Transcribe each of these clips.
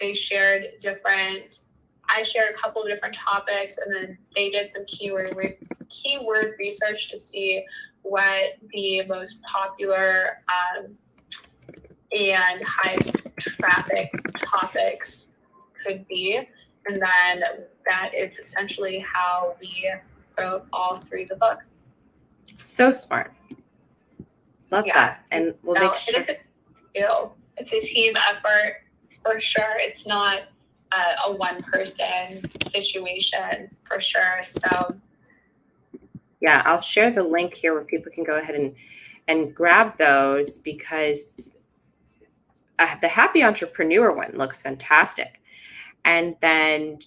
they shared I shared a couple of different topics, and then they did some keyword research to see what the most popular and highest traffic topics could be. And then that is essentially how we wrote all 3 of the books. So smart. Love that. And we'll make sure. It's a team effort for sure. It's not a one-person situation for sure. So yeah, I'll share the link here where people can go ahead and grab those, because the Happy Entrepreneur one looks fantastic. And then,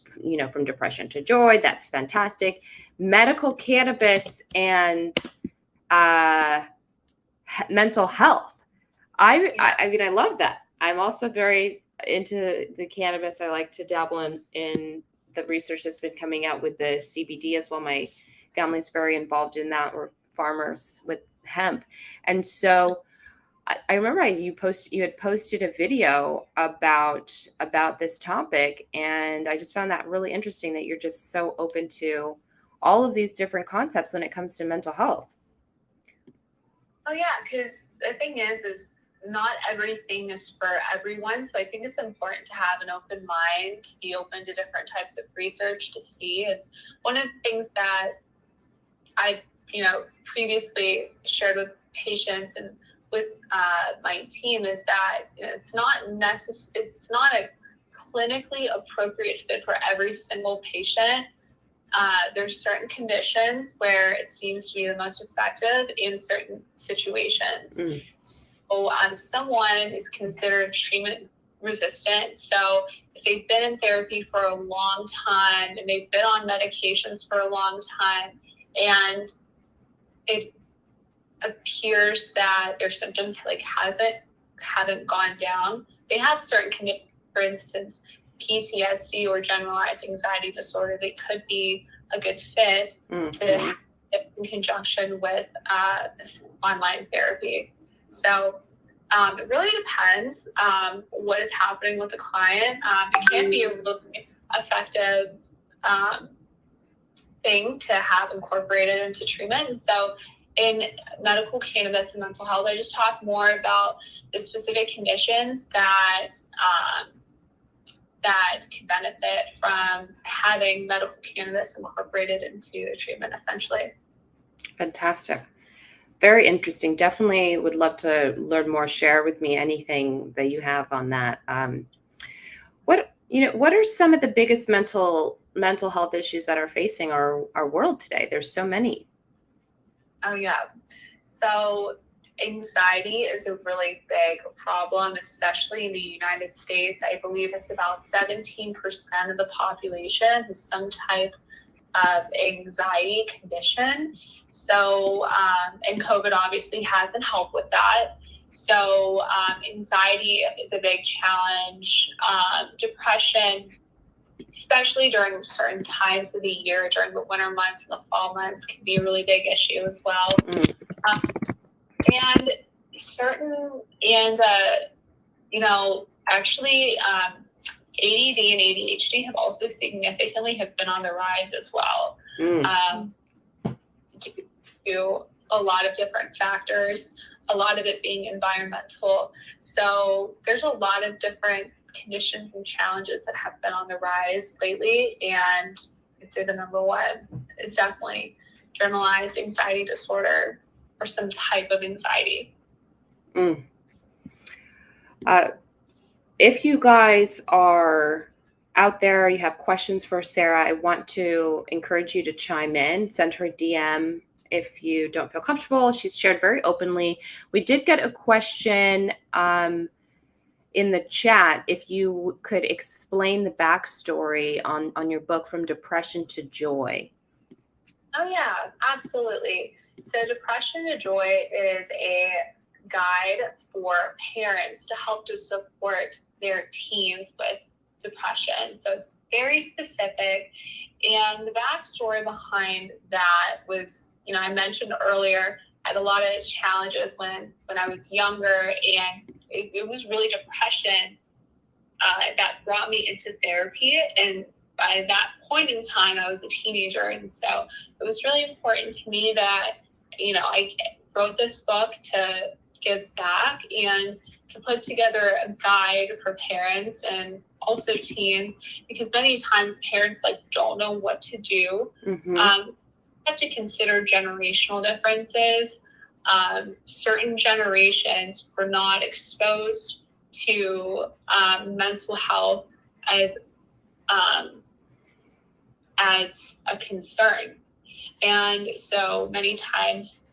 from depression to joy, that's fantastic. Medical cannabis and mental health. I mean, I love that. I'm also very into the cannabis. I like to dabble in the research that's been coming out with the CBD as well. My family's very involved in that. We're farmers with hemp. And so I remember you had posted a video about this topic, and I just found that really interesting that you're just so open to all of these different concepts when it comes to mental health. Oh yeah, because the thing is not everything is for everyone. So I think it's important to have an open mind, to be open to different types of research to see. And one of the things that I've, previously shared with patients and with my team is that it's not a clinically appropriate fit for every single patient. There's certain conditions where it seems to be the most effective in certain situations. So someone is considered treatment resistant. So if they've been in therapy for a long time and they've been on medications for a long time, and it appears that their symptoms haven't gone down, they have certain conditions, for instance, PTSD or generalized anxiety disorder, they could be a good fit to have in conjunction with online therapy. So it really depends what is happening with the client. It can be a really effective thing to have incorporated into treatment. And so in medical cannabis and mental health, I just talk more about the specific conditions that can benefit from having medical cannabis incorporated into the treatment, essentially. Fantastic. Very interesting. Definitely would love to learn more. Share with me anything that you have on that. What are some of the biggest mental health issues that are facing our world today? There's so many. Oh yeah. So anxiety is a really big problem, especially in the United States. I believe it's about 17% of the population has some type of anxiety condition. So, and COVID obviously hasn't helped with that. So anxiety is a big challenge. Depression, especially during certain times of the year, during the winter months and the fall months, can be a really big issue as well. Actually, ADD and ADHD have also significantly been on the rise as well. Due to a lot of different factors, a lot of it being environmental. So there's a lot of different conditions and challenges that have been on the rise lately, and I'd say the number one is definitely generalized anxiety disorder or some type of anxiety. If you guys are out there, you have questions for Sara, I want to encourage you to chime in. Send her a DM if you don't feel comfortable. She's shared very openly. We did get a question in the chat, if you could explain the backstory on your book, From Depression to Joy. Oh yeah, absolutely. So Depression to Joy is a guide for parents to help to support their teens with depression. So it's very specific. And the backstory behind that was, I mentioned earlier, I had a lot of challenges when I was younger, and it was really depression that brought me into therapy. And by that point in time, I was a teenager. And so it was really important to me that, I wrote this book to give back and to put together a guide for parents and also teens, because many times parents don't know what to do. Mm-hmm. You have to consider generational differences. Certain generations were not exposed to mental health as a concern. And so many times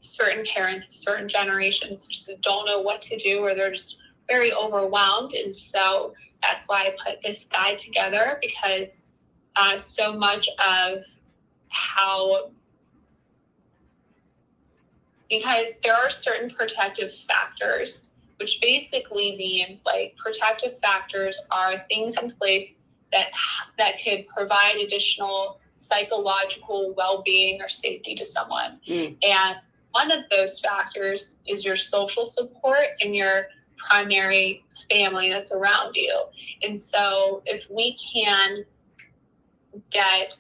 certain parents of certain generations just don't know what to do, or they're just very overwhelmed. And so that's why I put this guide together, because so much of because there are certain protective factors, which basically means protective factors are things in place that could provide additional psychological well-being or safety to someone. And one of those factors is your social support and your primary family that's around you. And so if we can get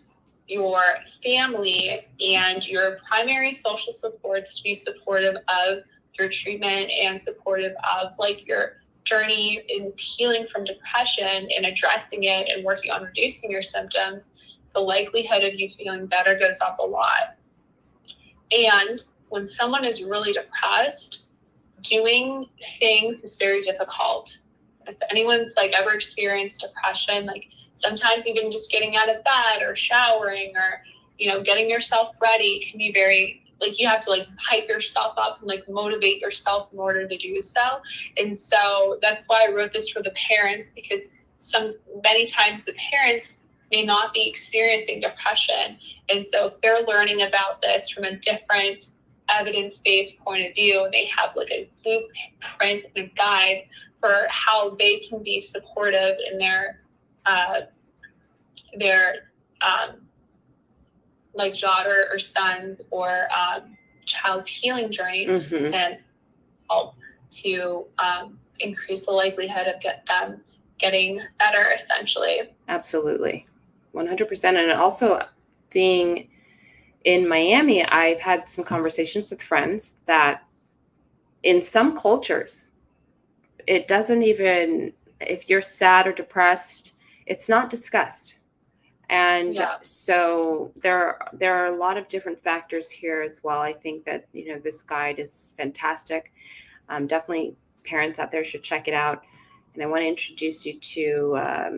your family and your primary social supports to be supportive of your treatment and supportive of your journey in healing from depression and addressing it and working on reducing your symptoms, the likelihood of you feeling better goes up a lot. And when someone is really depressed, doing things is very difficult. If anyone's ever experienced depression, sometimes even just getting out of bed or showering or, getting yourself ready can be very, you have to hype yourself up and motivate yourself in order to do so. And so that's why I wrote this for the parents, because many times the parents may not be experiencing depression. And so if they're learning about this from a different evidence-based point of view, they have a blueprint and a guide for how they can be supportive in their daughter or sons or child's healing journey, and help to increase the likelihood of them getting better, essentially. Absolutely. 100%. And also being in Miami, I've had some conversations with friends that in some cultures, it doesn't even, if you're sad or depressed, it's not discussed. And so there are a lot of different factors here as well. I think that, this guide is fantastic. Definitely parents out there should check it out. And I want to introduce you to a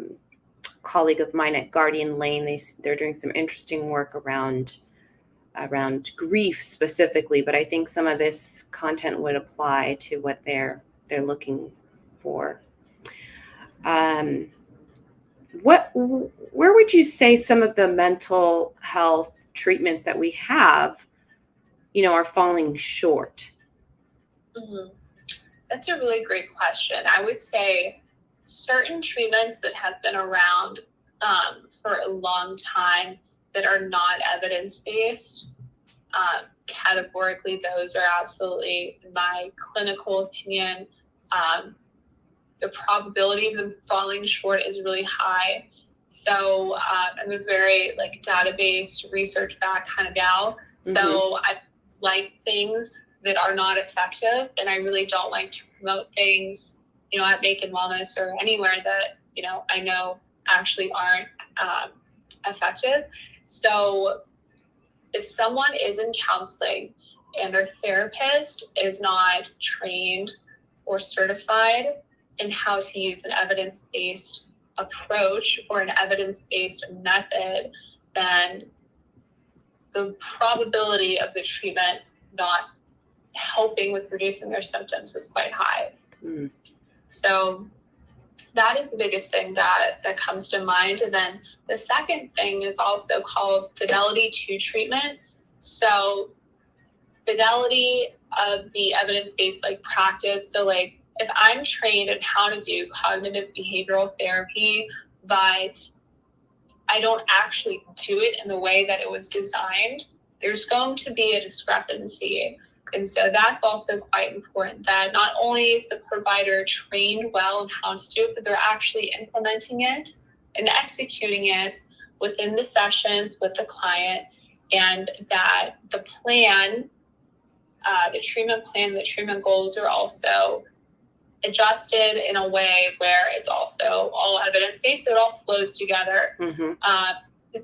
colleague of mine at Guardian Lane. They're doing some interesting work around grief specifically, but I think some of this content would apply to what they're looking for. Where would you say some of the mental health treatments that we have, are falling short? That's a really great question. I would say certain treatments that have been around for a long time that are not evidence-based, categorically, those are absolutely, in my clinical opinion, the probability of them falling short is really high. So I'm a very database research back kind of gal. So I like things that are not effective, and I really don't like to promote things, at Makin Wellness or anywhere that, I know actually aren't effective. So if someone is in counseling and their therapist is not trained or certified in how to use an evidence-based approach or an evidence-based method, then the probability of the treatment not helping with reducing their symptoms is quite high. So that is the biggest thing that comes to mind. And then the second thing is also called fidelity to treatment. So fidelity of the evidence-based practice. So if I'm trained in how to do cognitive behavioral therapy, but I don't actually do it in the way that it was designed, there's going to be a discrepancy. And so that's also quite important, that not only is the provider trained well in how to do it, but they're actually implementing it and executing it within the sessions with the client, and that the plan, the treatment plan, the treatment goals are also adjusted in a way where it's also all evidence-based, so it all flows together.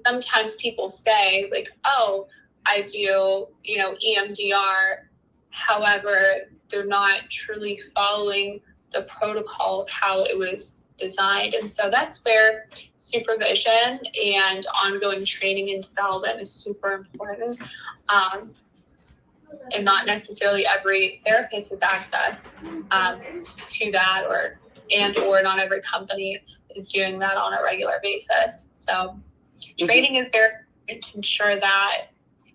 Sometimes people say like, oh, I do, EMDR. However, they're not truly following the protocol of how it was designed. And so that's where supervision and ongoing training and development is super important. And not necessarily every therapist has access to that, or not every company is doing that on a regular basis. So training is very important to ensure that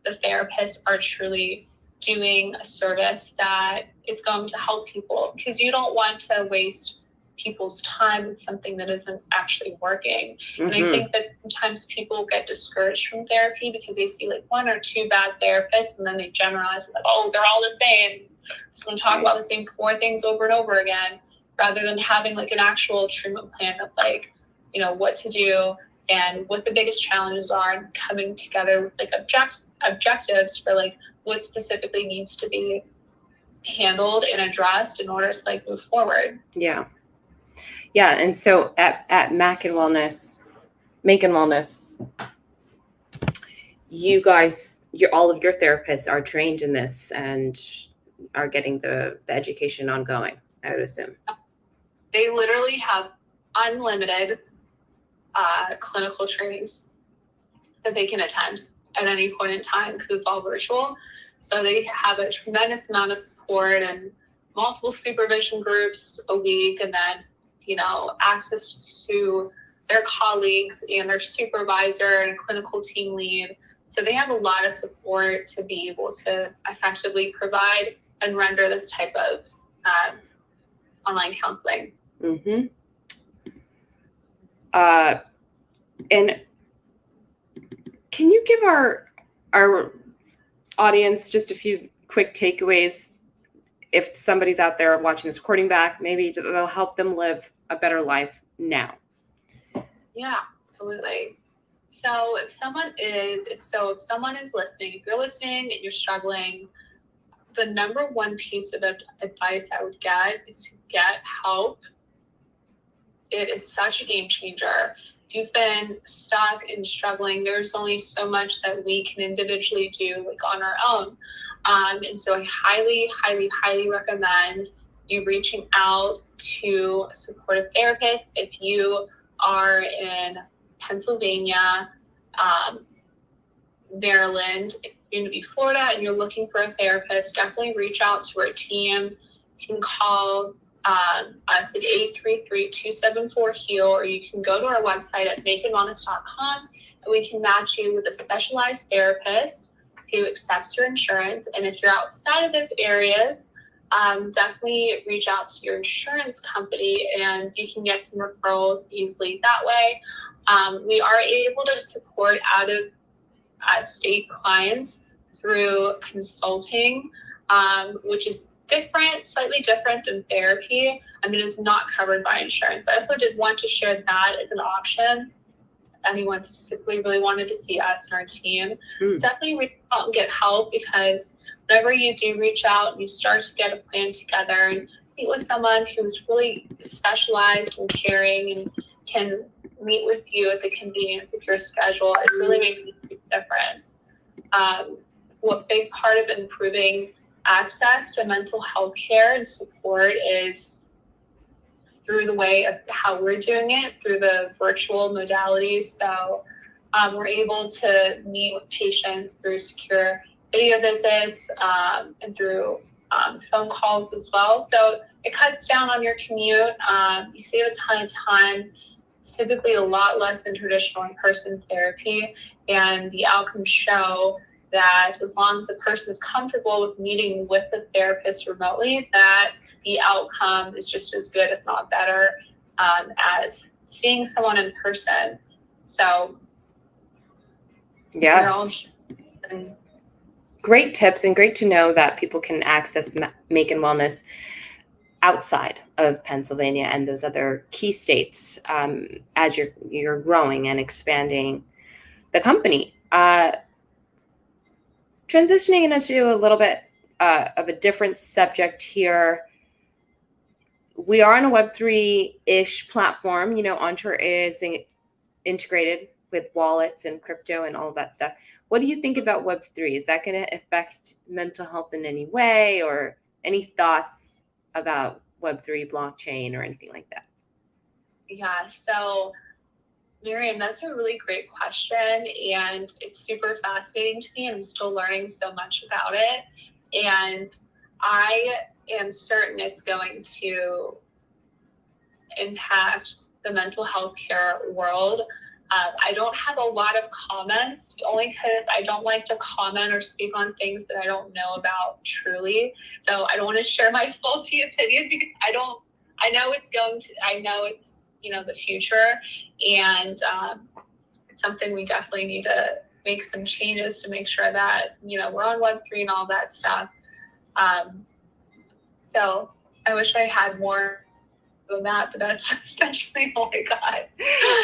the therapists are truly doing a service that is going to help people, because you don't want to waste people's time with something that isn't actually working. And I think that sometimes people get discouraged from therapy because they see like one or two bad therapists, and then they generalize like, oh, they're all the same. I'm just going to talk about the same 4 things over and over again, rather than having like an actual treatment plan of like, what to do and what the biggest challenges are, and coming together with like objectives for like what specifically needs to be handled and addressed in order to like move forward. Yeah, and so at Makin Wellness, you guys, all of your therapists are trained in this and are getting the education ongoing, I would assume. They literally have unlimited clinical trainings that they can attend at any point in time, because it's all virtual. So they have a tremendous amount of support and multiple supervision groups a week, and then access to their colleagues and their supervisor and a clinical team lead. So they have a lot of support to be able to effectively provide and render this type of online counseling. And can you give our audience just a few quick takeaways, if somebody's out there watching this recording back, maybe that'll help them live a better life now? Yeah, absolutely. So if someone is listening, if you're listening and you're struggling, the number one piece of advice I would get is to get help. It is such a game changer. If you've been stuck and struggling, there's only so much that we can individually do like on our own. And so I highly, highly, highly recommend you reaching out to a supportive therapist. If you are in Pennsylvania, Maryland, maybe Florida, and you're looking for a therapist, definitely reach out to our team. You can call us at 833-274-HEAL, or you can go to our website at makinwellness.com, and we can match you with a specialized therapist who accepts your insurance. And if you're outside of those areas, definitely reach out to your insurance company, and you can get some referrals easily that way. We are able to support out of state clients through consulting, which is slightly different than therapy. It is not covered by insurance. I also did want to share that as an option. Anyone specifically really wanted to see us and our team, definitely reach out and get help, because whenever you do reach out and you start to get a plan together and meet with someone who's really specialized and caring and can meet with you at the convenience of your schedule, it really makes a huge difference. What big part of improving access to mental health care and support is through the way of how we're doing it, through the virtual modalities. So we're able to meet with patients through secure video visits and through phone calls as well. So it cuts down on your commute. You save a ton of time. It's typically a lot less than traditional in-person therapy. And the outcomes show that as long as the person is comfortable with meeting with the therapist remotely, that the outcome is just as good, if not better, as seeing someone in person. So yes. great tips, and great to know that people can access Makin Wellness outside of Pennsylvania and those other key states as you're growing and expanding the company. Transitioning into a little bit of a different subject here. We are on a Web3-ish platform. Entre is integrated with wallets and crypto and all of that stuff. What do you think about Web3? Is that going to affect mental health in any way, or any thoughts about Web3 blockchain or anything like that? Yeah, so Miriam, that's a really great question, and it's super fascinating to me. I'm still learning so much about it, and I am certain it's going to impact the mental health care world. I don't have a lot of comments, only because I don't like to comment or speak on things that I don't know about truly. So I don't want to share my faulty opinion, because I know it's the future, and it's something we definitely need to make some changes to make sure that, we're on Web3 and all that stuff. So I wish I had more than that, but that's essentially all I got.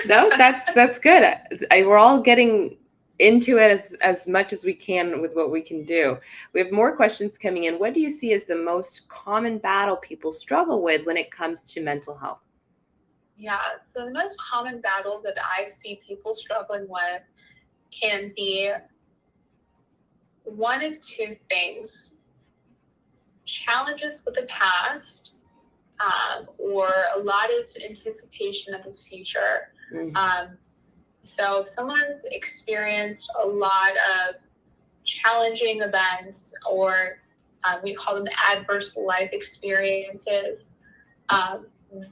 No, that's good. We're all getting into it as much as we can with what we can do. We have more questions coming in. What do you see as the most common battle people struggle with when it comes to mental health? Yeah, so the most common battle that I see people struggling with can be one of two things: challenges with the past, or a lot of anticipation of the future. Mm-hmm. So if someone's experienced a lot of challenging events, or we call them adverse life experiences,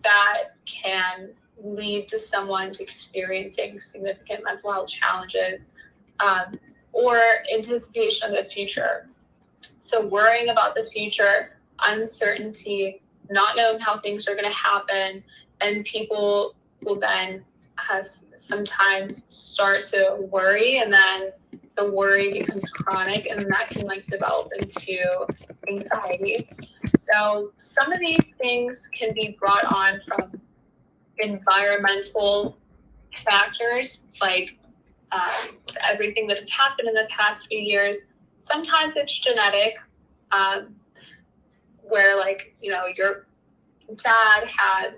that can lead to someone experiencing significant mental health challenges, or anticipation of the future. So worrying about the future, uncertainty, not knowing how things are going to happen, and people will then sometimes start to worry, and then the worry becomes chronic, and that can develop into anxiety. So some of these things can be brought on from environmental factors, like everything that has happened in the past few years. Sometimes it's genetic, where your dad had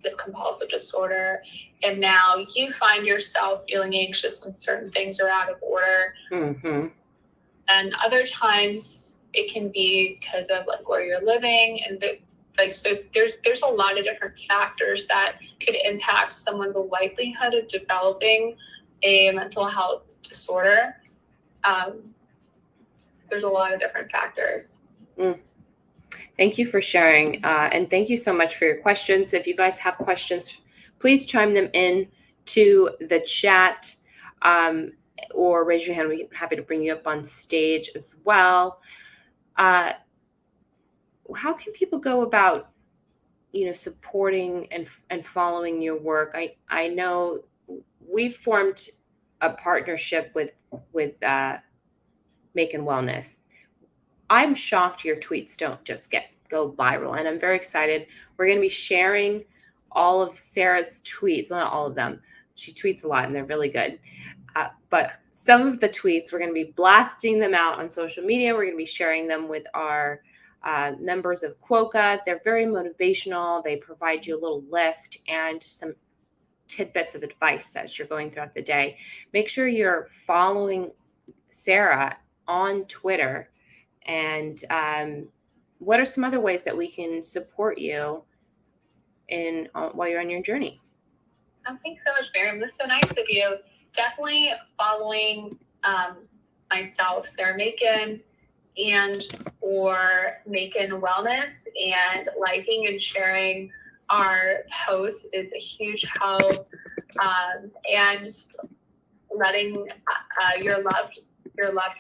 the compulsive disorder, and now you find yourself feeling anxious when certain things are out of order. Mm-hmm. And other times it can be because of where you're living, and so there's a lot of different factors that could impact someone's likelihood of developing a mental health disorder. There's a lot of different factors. Thank you for sharing, and thank you so much for your questions. If you guys have questions, please chime them in to the chat, or raise your hand. We're happy to bring you up on stage as well. How can people go about, supporting and following your work? I know we've formed a partnership with Makin Wellness. I'm shocked your tweets don't just go viral, and I'm very excited. We're going to be sharing all of Sara's tweets. Well, not all of them. She tweets a lot, and they're really good. But some of the tweets, we're going to be blasting them out on social media. We're going to be sharing them with our members of Quokka. They're very motivational. They provide you a little lift and some tidbits of advice as you're going throughout the day. Make sure you're following Sara on Twitter. And what are some other ways that we can support you while you're on your journey? Oh, thanks so much, Miriam. That's so nice of you. Definitely following myself, Sara Makin, or Makin Wellness, and liking and sharing our posts is a huge help. And letting your loved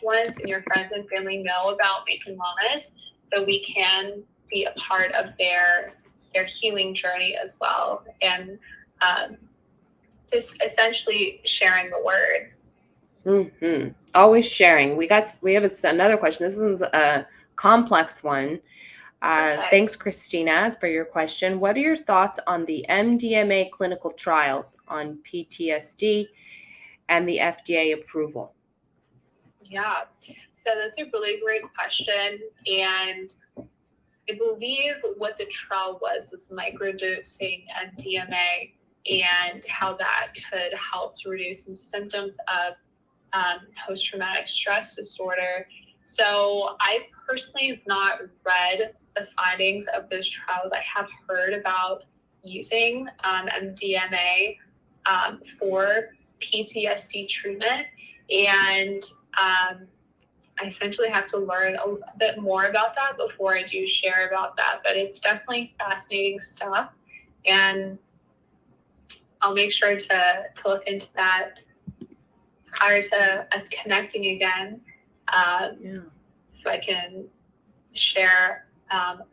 ones and your friends and family know about Makin Wellness, so we can be a part of their healing journey as well, and just essentially sharing the word. Always sharing. We have another question. This one's a complex one. Okay. Thanks, Christina, for your question. What are your thoughts on the MDMA clinical trials on PTSD and the FDA approval? Yeah, so that's a really great question. And I believe what the trial was microdosing MDMA and how that could help to reduce some symptoms of post-traumatic stress disorder. So I personally have not read the findings of those trials. I have heard about using MDMA for PTSD treatment, and I essentially have to learn a bit more about that before I do share about that. But it's definitely fascinating stuff, and I'll make sure to look into that prior to us connecting again, so I can share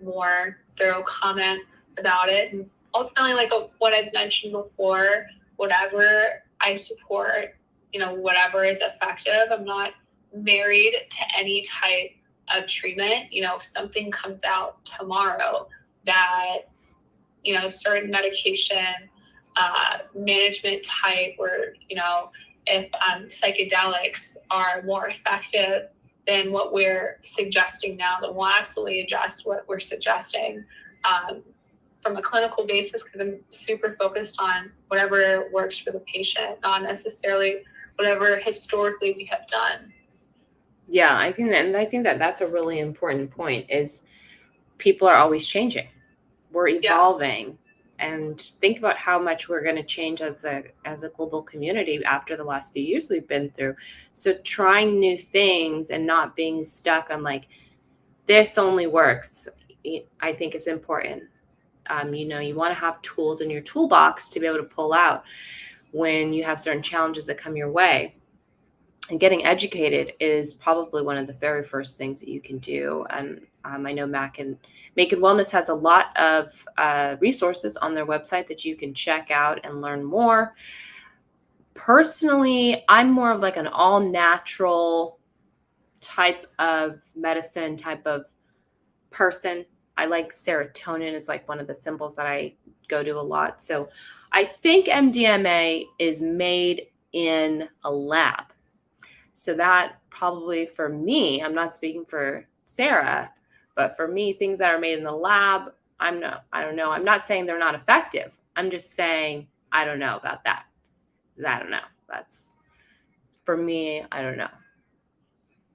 more thorough comment about it. And ultimately, like what I've mentioned before, whatever I support, whatever is effective. I'm not married to any type of treatment. If something comes out tomorrow that, certain medication management type, or, if psychedelics are more effective than what we're suggesting now, then we'll absolutely adjust what we're suggesting from a clinical basis, because I'm super focused on whatever works for the patient, not necessarily whatever historically we have done. Yeah, I think that that's a really important point, is people are always changing. We're evolving. And think about how much we're going to change as a global community after the last few years we've been through. So trying new things and not being stuck on like, this only works, I think is important. You want to have tools in your toolbox to be able to pull out when you have certain challenges that come your way. And getting educated is probably one of the very first things that you can do. And I know Makin Wellness has a lot of resources on their website that you can check out and learn more. Personally, I'm more of like an all-natural type of medicine, type of person. I like serotonin is like one of the symbols that I go to a lot. So I think MDMA is made in a lab. So that probably, for me, I'm not speaking for Sara, but for me, things that are made in the lab, I don't know. I'm not saying they're not effective. I'm just saying I don't know about that. I don't know. That's, for me, I don't know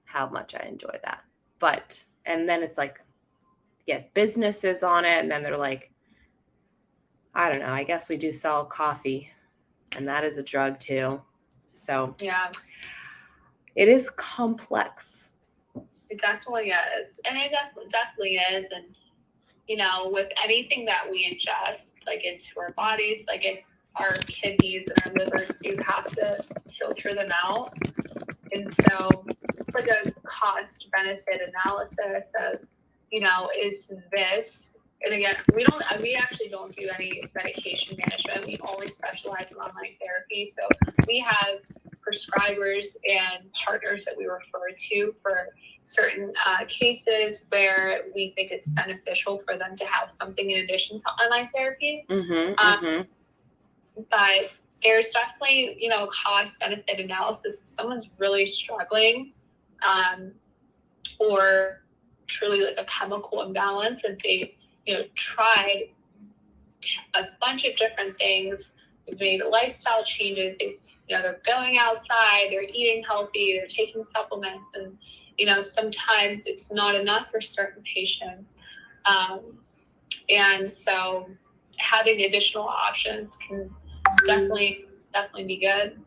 how much I enjoy that. But, and then it's like, get businesses on it, and then they're like, I don't know, I guess we do sell coffee, and that is a drug too. So yeah, it is complex. It definitely is. And it definitely is. And, with anything that we ingest, like into our bodies, like if our kidneys and our livers do have to filter them out. And so it's like a cost benefit analysis of, is this, and again, we actually don't do any medication management. We only specialize in online therapy. So we have prescribers and partners that we refer to for certain cases where we think it's beneficial for them to have something in addition to online therapy. But there's definitely, cost benefit analysis. If someone's really struggling, or truly like a chemical imbalance, and they, tried a bunch of different things, they've made lifestyle changes, they're going outside, they're eating healthy, they're taking supplements, and sometimes it's not enough for certain patients, and so having additional options can definitely be good.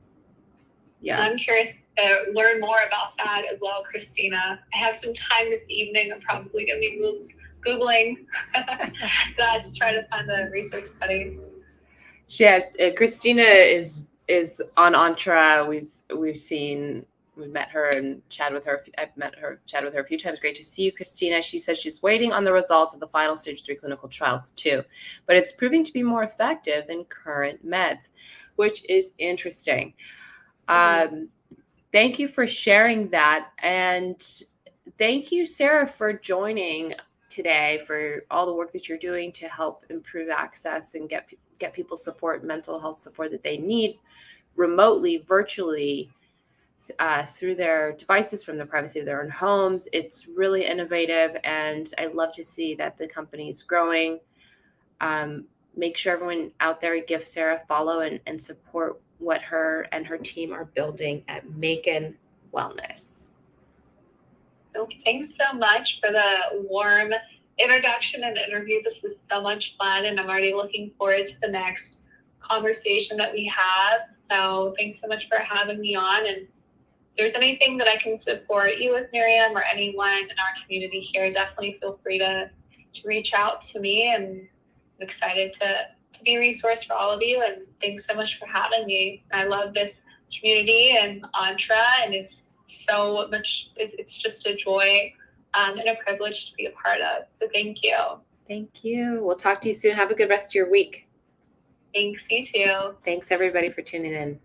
Yeah, I'm curious to learn more about that as well, Christina. I have some time this evening. I'm probably going to be Googling that to try to find the research study. Yeah, Christina is on Entre. We've met her and chatted with her. I've chatted with her a few times. Great to see you, Christina. She says she's waiting on the results of the final stage 3 clinical trials too, but it's proving to be more effective than current meds, which is interesting. Thank you for sharing that. And thank you, Sara, for joining today, for all the work that you're doing to help improve access and get people support, mental health support that they need remotely, virtually, through their devices from the privacy of their own homes. It's really innovative, and I love to see that the company is growing. Make sure everyone out there give Sara a follow and support what her and her team are building at Makin Wellness. So thanks so much for the warm introduction and interview. This is so much fun, and I'm already looking forward to the next conversation that we have. So thanks so much for having me on. And if there's anything that I can support you with, Miriam, or anyone in our community here, definitely feel free to reach out to me. And I'm excited to be a resource for all of you. And thanks so much for having me. I love this community and Entre, and it's so much, it's just a joy and a privilege to be a part of. So thank you. Thank you. We'll talk to you soon. Have a good rest of your week. Thanks, you too. Thanks, everybody, for tuning in.